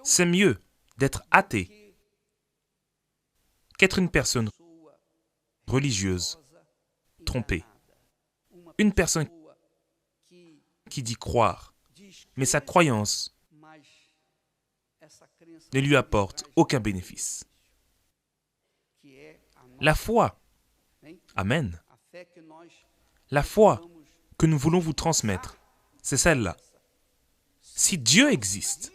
C'est mieux d'être athée qu'être une personne religieuse, trompée. Une personne qui dit croire, mais sa croyance ne lui apporte aucun bénéfice. La foi, amen, la foi que nous voulons vous transmettre, c'est celle-là. Si Dieu existe,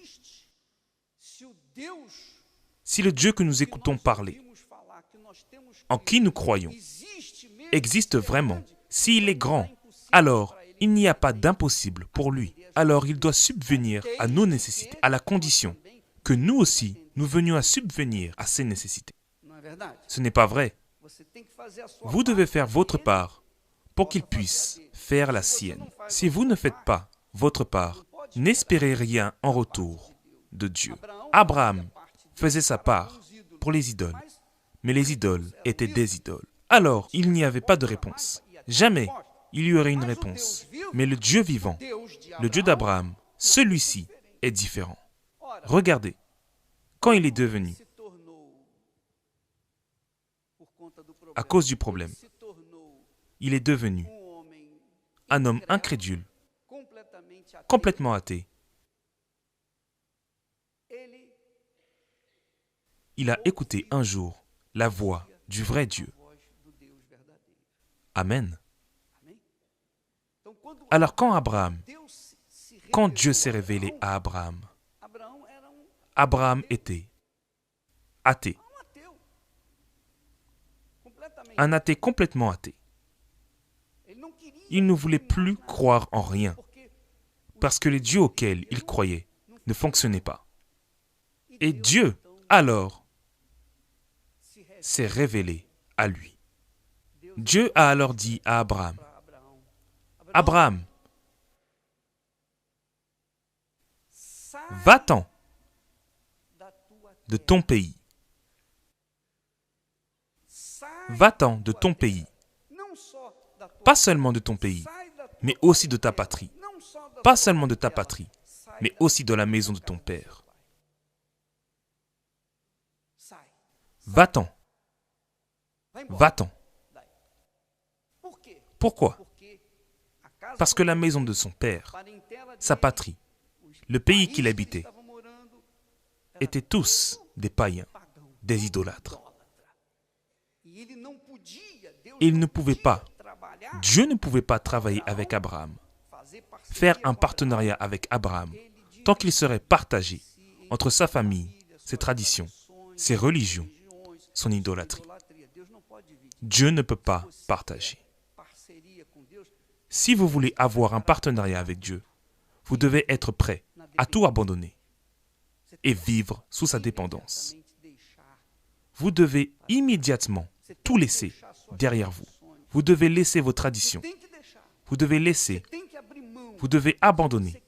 si le Dieu que nous écoutons parler, en qui nous croyons, existe vraiment, s'il est grand, alors il n'y a pas d'impossible pour lui. Alors il doit subvenir à nos nécessités, à la condition que nous aussi, nous venions à subvenir à ses nécessités. Ce n'est pas vrai. Vous devez faire votre part pour qu'il puisse faire la sienne. Si vous ne faites pas votre part, n'espérez rien en retour de Dieu. Abraham faisait sa part pour les idoles, mais les idoles étaient des idoles. Alors, il n'y avait pas de réponse. Jamais il y aurait une réponse. Mais le Dieu vivant, le Dieu d'Abraham, celui-ci est différent. Regardez, quand il est devenu, à cause du problème, il est devenu un homme incrédule, complètement athée. Il a écouté un jour la voix du vrai Dieu. Amen. Alors quand Dieu s'est révélé à Abraham, Abraham était athée. Un athée complètement athée. Il ne voulait plus croire en rien, parce que les dieux auxquels il croyait ne fonctionnaient pas. Et Dieu, alors, s'est révélé à lui. Dieu a alors dit à Abraham, « Abraham, va-t'en de ton pays. Va-t'en de ton pays. Pas seulement de ton pays, mais aussi de ta patrie. Pas seulement de ta patrie, mais aussi de la maison de ton père. Va-t'en. Va-t'en. Pourquoi? Parce que la maison de son père, sa patrie, le pays qu'il habitait, étaient tous des païens, des idolâtres. Il ne pouvait pas, Dieu ne pouvait pas travailler avec Abraham, faire un partenariat avec Abraham, tant qu'il serait partagé entre sa famille, ses traditions, ses religions, son idolâtrie. Dieu ne peut pas partager. Si vous voulez avoir un partenariat avec Dieu, vous devez être prêt à tout abandonner et vivre sous sa dépendance. Vous devez immédiatement tout laisser derrière vous. Vous devez laisser vos traditions. Vous devez abandonner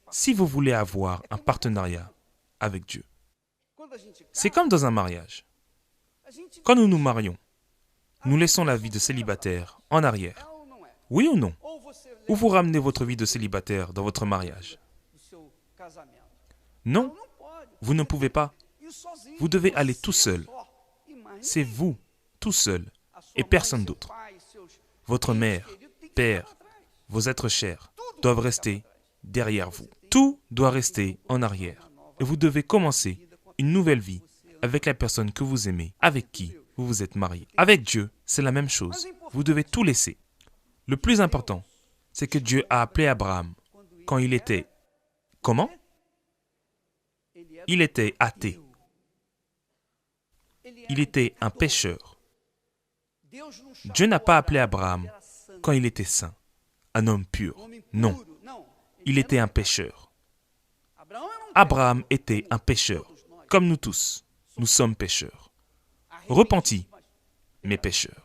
si vous voulez avoir un partenariat avec Dieu. C'est comme dans un mariage. Quand nous nous marions, nous laissons la vie de célibataire en arrière. Oui ou non? Ou vous ramenez votre vie de célibataire dans votre mariage? Non, vous ne pouvez pas. Vous devez aller tout seul. C'est vous, tout seul, et personne d'autre. Votre mère, père, vos êtres chers doivent rester derrière vous. Tout doit rester en arrière. Et vous devez commencer une nouvelle vie avec la personne que vous aimez, avec qui vous vous êtes marié. Avec Dieu, c'est la même chose. Vous devez tout laisser. Le plus important, c'est que Dieu a appelé Abraham quand il était... Comment? Il était athée. Il était un pécheur. Dieu n'a pas appelé Abraham quand il était saint, un homme pur. Non, il était un pécheur. Abraham était un pécheur, comme nous tous. Nous sommes pécheurs. Repentis, mais pécheurs.